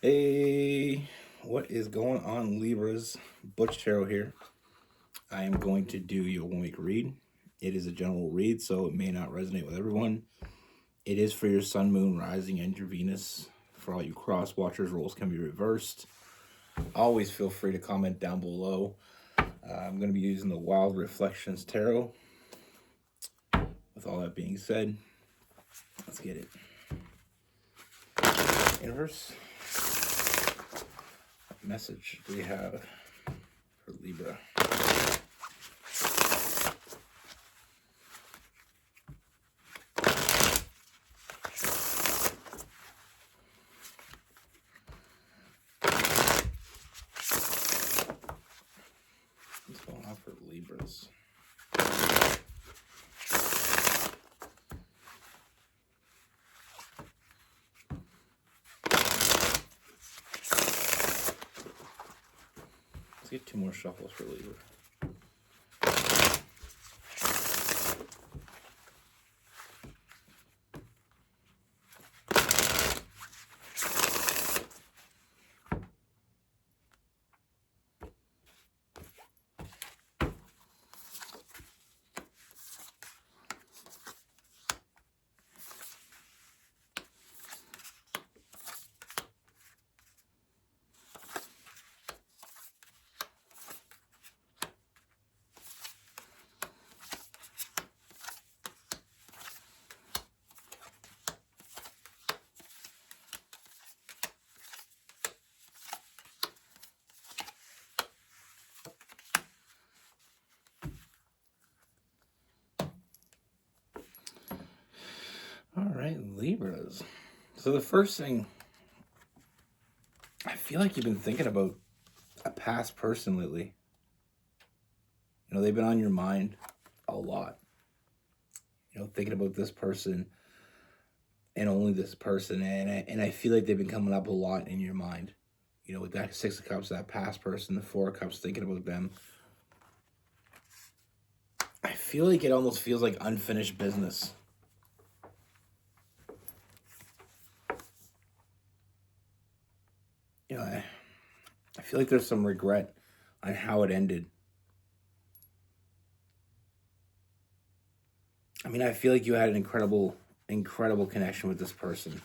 Hey, what is going on, Libras? Butch Tarot here. I am going to do your 1 week read. It is a general read, so it may not resonate with everyone. It is for your Sun, Moon, Rising, and your Venus. For all you cross watchers, roles can be reversed. Always feel free to comment down below. I'm going to be using the Wild Reflections Tarot. With all that being said, let's get it. Universe. What message do we have for Libra? What's going on for Libras? Let's get 2 more shuffles for Libra. All right, Libras. So the first thing, I feel like you've been thinking about a past person lately. You know, they've been on your mind a lot. You know, thinking about this person and only this person. And I feel like they've been coming up a lot in your mind. You know, with that 6 of Cups, that past person, the 4 of Cups, thinking about them. I feel like it almost feels like unfinished business. You know, I feel like there's some regret on how it ended. I mean, I feel like you had an incredible connection with this person.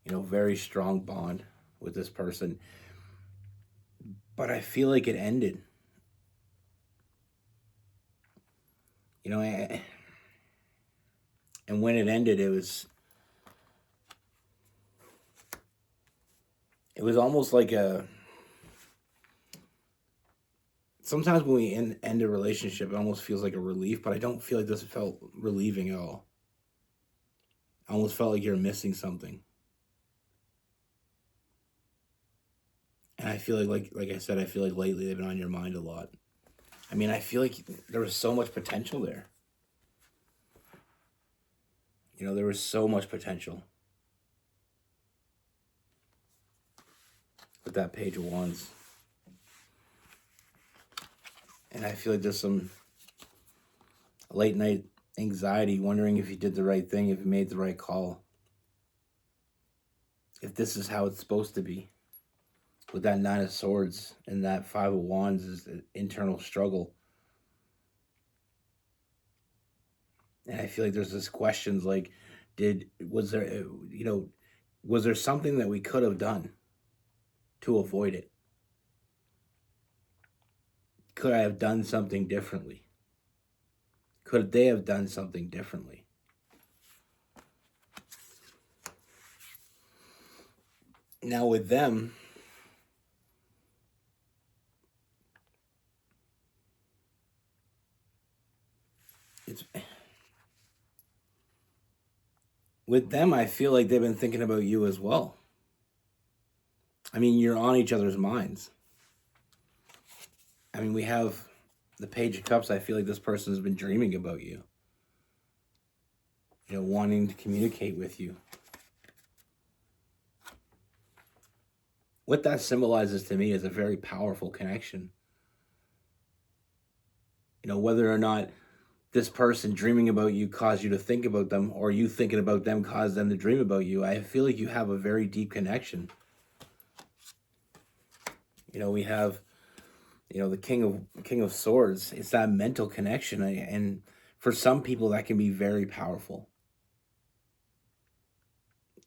You know, very strong bond with this person. But I feel like it ended. You know, and when it ended, it was almost like sometimes when we end a relationship, it almost feels like a relief, but I don't feel like this felt relieving at all. I almost felt like you're missing something. And I feel like I said, I feel like lately they've been on your mind a lot. I mean, I feel like there was so much potential there. You know, there was so much potential. With that Page of Wands. And I feel like there's some late night anxiety, wondering if you did the right thing, if you made the right call. If this is how it's supposed to be. With that 9 of Swords and that 5 of Wands is an internal struggle. And I feel like there's this questions like, was there something that we could have done to avoid it? Could I have done something differently? Could they have done something differently? Now with them, I feel like they've been thinking about you as well. I mean, you're on each other's minds. I mean, we have the Page of Cups. I feel like this person has been dreaming about you. You know, wanting to communicate with you. What that symbolizes to me is a very powerful connection. You know, whether or not this person dreaming about you caused you to think about them, or you thinking about them caused them to dream about you, I feel like you have a very deep connection. We have, the King of Swords. It's that mental connection, and for some people that can be very powerful.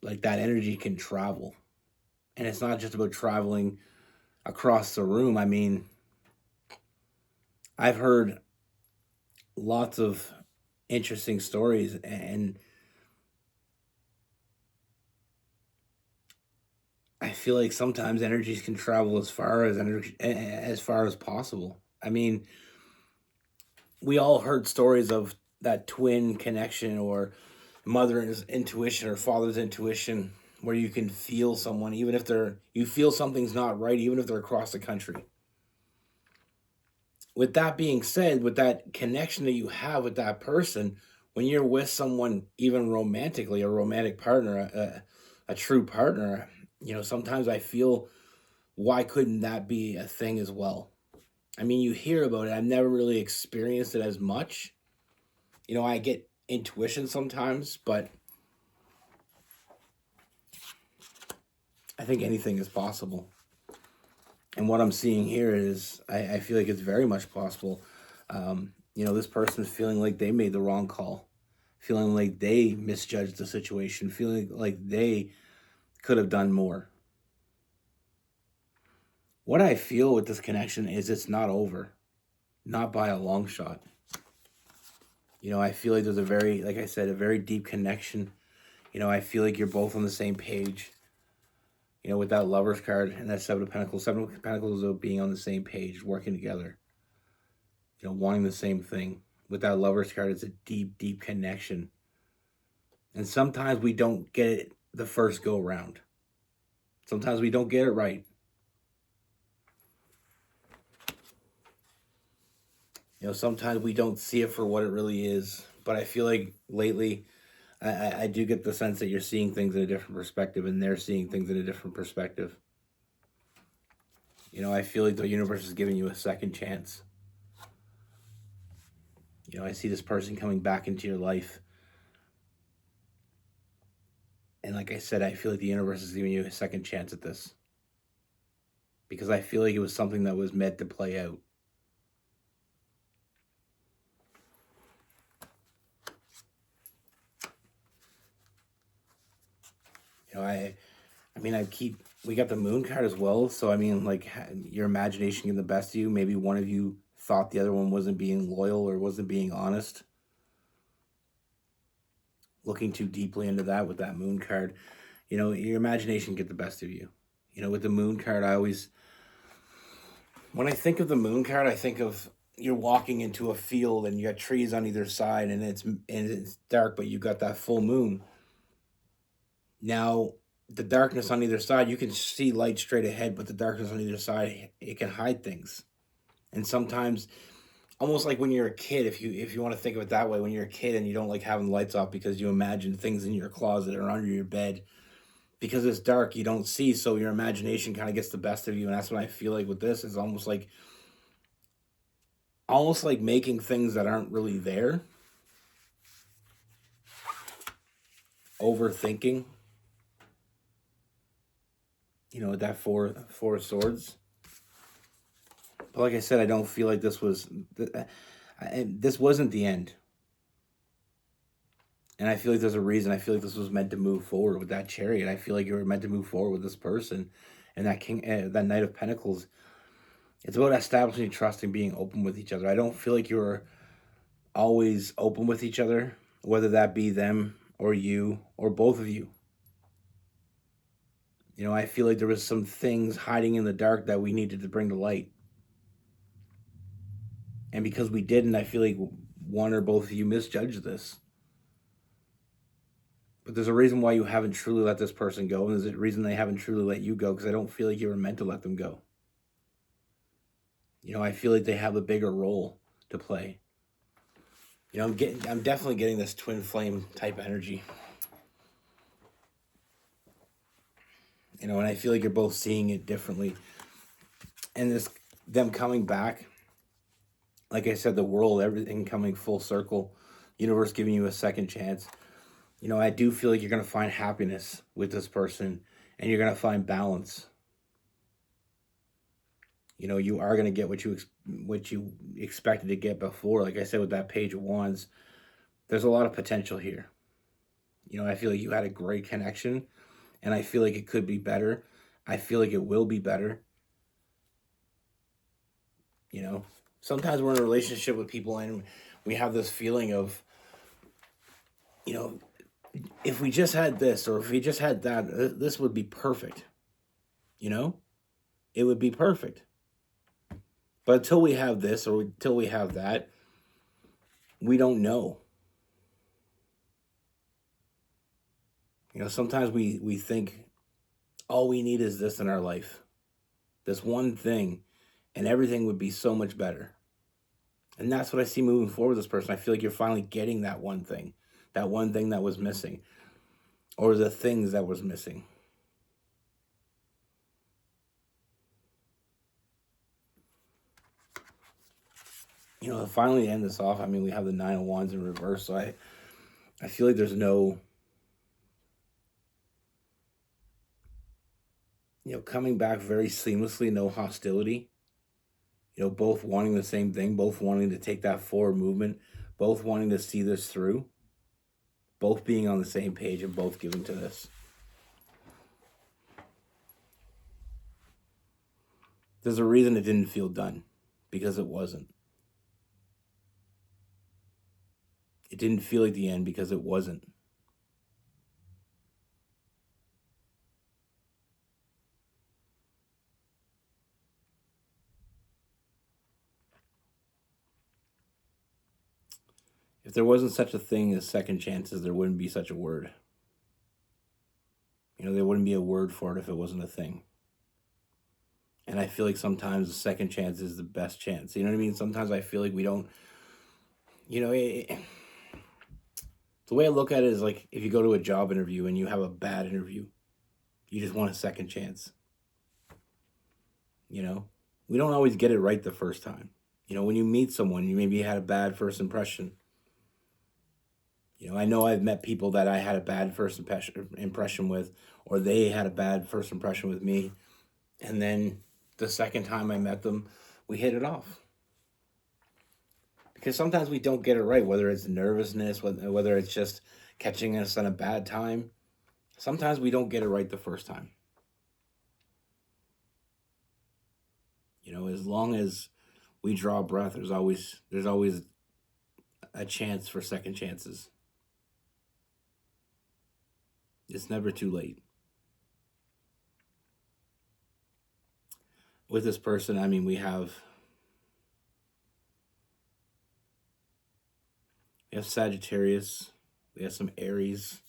Like that energy can travel, and it's not just about traveling across the room. I mean, I've heard lots of interesting stories, and I feel like sometimes energies can travel as far as possible. I mean, we all heard stories of that twin connection, or mother's intuition or father's intuition, where you can feel someone even if you feel something's not right, even if they're across the country. With that being said, with that connection that you have with that person, when you're with someone, even romantically, a romantic partner, a true partner, sometimes I feel, why couldn't that be a thing as well? I mean, you hear about it. I've never really experienced it as much. I get intuition sometimes, but I think anything is possible. And what I'm seeing here is, I feel like it's very much possible. This person's feeling like they made the wrong call, feeling like they misjudged the situation, feeling like they could have done more. What I feel with this connection is it's not over, not by a long shot. I feel like there's like I said, a very deep connection. I feel like you're both on the same page. With that Lover's card and that Seven of Pentacles. Seven of Pentacles is about being on the same page, working together, wanting the same thing. With that Lover's card, it's a deep, deep connection. And sometimes we don't get it the first go round. Sometimes we don't get it right. Sometimes we don't see it for what it really is. But I feel like lately, I do get the sense that you're seeing things in a different perspective, and they're seeing things in a different perspective. I feel like the universe is giving you a second chance. I see this person coming back into your life. And like I said, I feel like the universe is giving you a second chance at this. Because I feel like it was something that was meant to play out. We got the Moon card as well. So, I mean, like, your imagination getting the best of you. Maybe one of you thought the other one wasn't being loyal or wasn't being honest. Looking too deeply into that with that Moon card. Your imagination get the best of you. With the Moon card, when I think of the Moon card, I think of you're walking into a field and you got trees on either side, and it's dark, but you got that full moon. Now, the darkness on either side, you can see light straight ahead, but the darkness on either side, it can hide things. And sometimes, almost like when you're a kid, if you want to think of it that way, when you're a kid and you don't like having the lights off because you imagine things in your closet or under your bed, because it's dark, you don't see, so your imagination kind of gets the best of you. And that's what I feel like with this. Is almost like making things that aren't really there, overthinking. That four of swords. But like I said, I don't feel like this wasn't the end. And I feel like there's a reason. I feel like this was meant to move forward with that Chariot. I feel like you were meant to move forward with this person, and that Knight of Pentacles. It's about establishing trust and being open with each other. I don't feel like you were always open with each other, whether that be them or you or both of you. I feel like there was some things hiding in the dark that we needed to bring to light. And because we didn't, I feel like one or both of you misjudged this. But there's a reason why you haven't truly let this person go, and there's a reason they haven't truly let you go, because I don't feel like you were meant to let them go. I feel like they have a bigger role to play. I'm definitely getting this twin flame type energy. And I feel like you're both seeing it differently. And them coming back, like I said, the world, everything coming full circle, universe giving you a second chance. I do feel like you're going to find happiness with this person, and you're going to find balance. You know, you are going to get what you expected to get before. Like I said with that Page of Wands, there's a lot of potential here. You know, I feel like you had a great connection, and I feel like it could be better. I feel like it will be better. You know, sometimes we're in a relationship with people and we have this feeling of, you know, if we just had this or if we just had that, this would be perfect. You know, it would be perfect. But until we have this or until we have that, we don't know. You know, sometimes we think all we need is this in our life, this one thing, and everything would be so much better. And that's what I see moving forward with this person. I feel like you're finally getting that one thing that was missing, or the things that was missing. You know, to finally end this off, I mean, we have the Nine of Wands in reverse, so I feel like there's no, you know, coming back very seamlessly, no hostility. You know, both wanting the same thing, both wanting to take that forward movement, both wanting to see this through, both being on the same page and both giving to this. There's a reason it didn't feel done, because it wasn't. It didn't feel like the end because it wasn't. If there wasn't such a thing as second chances, there wouldn't be such a word. You know, there wouldn't be a word for it if it wasn't a thing. And I feel like sometimes the second chance is the best chance. You know what I mean? Sometimes I feel like we don't, you know, the way I look at it is like if you go to a job interview and you have a bad interview, you just want a second chance. You know, we don't always get it right the first time. You know, when you meet someone, you maybe had a bad first impression. You know I've met people that I had a bad first impression with, or they had a bad first impression with me. And then the second time I met them, we hit it off. Because sometimes we don't get it right, whether it's nervousness, whether it's just catching us on a bad time. Sometimes we don't get it right the first time. You know, as long as we draw breath, there's always a chance for second chances. It's never too late. With this person, I mean, we have Sagittarius, we have some Aries,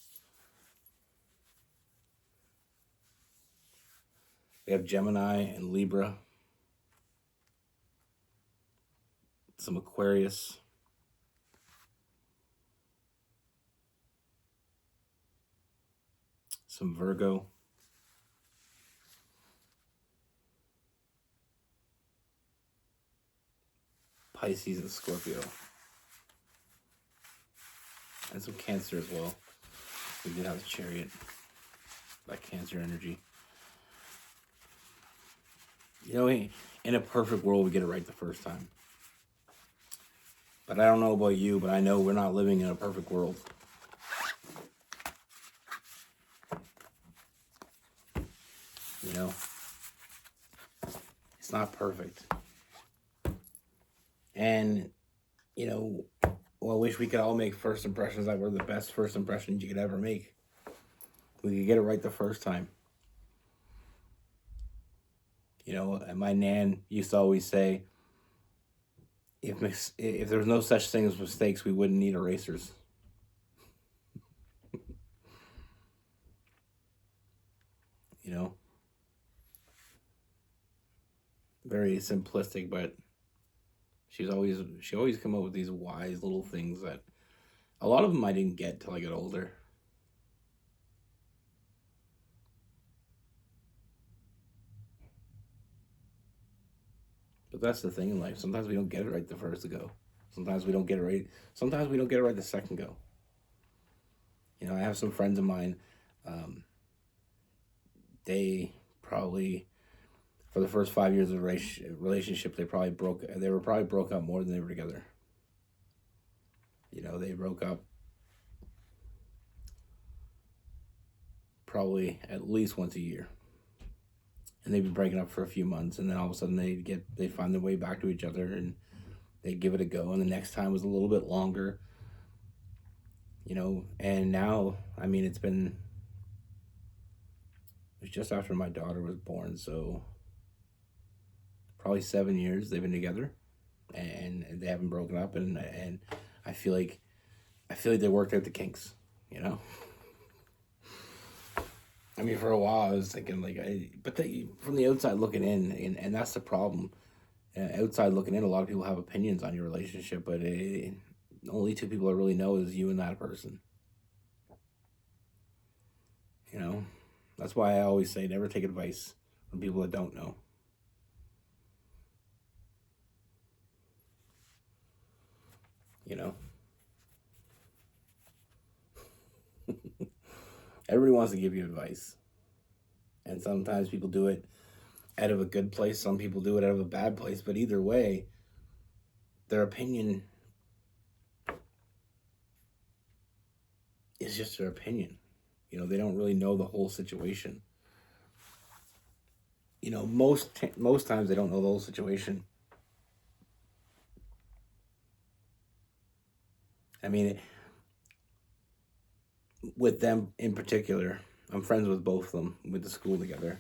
we have Gemini and Libra, some Aquarius, some Virgo, Pisces, and Scorpio, and some Cancer as well. We did have the Chariot, that Cancer energy. You know, in a perfect world, we get it right the first time. But I don't know about you, but I know we're not living in a perfect world. You know, it's not perfect. And, you know, well, I wish we could all make first impressions that were the best first impressions you could ever make. We could get it right the first time. You know, my nan used to always say, if there was no such thing as mistakes, we wouldn't need erasers. You know, very simplistic, but she always come up with these wise little things that a lot of them I didn't get till I got older. But that's the thing in life. Sometimes we don't get it right the first go. Sometimes we don't get it right. Sometimes we don't get it right the second go. You know, I have some friends of mine. They probably for the first 5 years of relationship, they were probably broke up more than they were together. You know, they broke up probably at least once a year. And they've been breaking up for a few months, and then all of a sudden they find their way back to each other, and they give it a go, and the next time was a little bit longer. You know, and now, I mean, it was just after my daughter was born, so probably 7 years they've been together, and they haven't broken up, and I feel like they worked out the kinks, you know. I mean, for a while I was thinking like, from the outside looking in, and that's the problem. Outside looking in, a lot of people have opinions on your relationship, but only two people that really know is you and that person. You know, that's why I always say never take advice from people that don't know. You know, everybody wants to give you advice, and sometimes people do it out of a good place. Some people do it out of a bad place. But either way, their opinion is just their opinion. You know, they don't really know the whole situation. You know, most times they don't know the whole situation. I mean, with them in particular, I'm friends with both of them. We went to school together.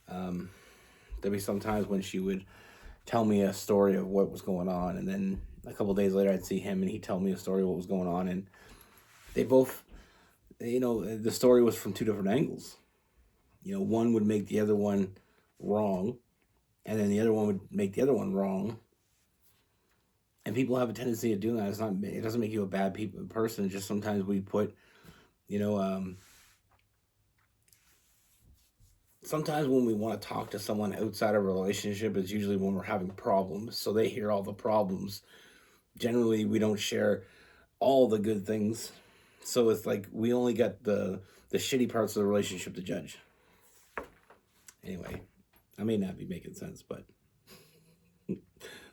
There'd be some times when she would tell me a story of what was going on, and then a couple of days later I'd see him and he'd tell me a story of what was going on, and they both, you know, the story was from two different angles. You know, one would make the other one wrong, and then the other one would make the other one wrong. And people have a tendency of doing that. It doesn't make you a bad person. Just sometimes we put, you know, sometimes when we want to talk to someone outside of a relationship, it's usually when we're having problems. So they hear all the problems. Generally, we don't share all the good things. So it's like we only got the shitty parts of the relationship to judge. Anyway, I may not be making sense, but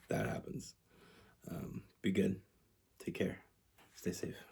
that happens. Be good. Take care. Stay safe.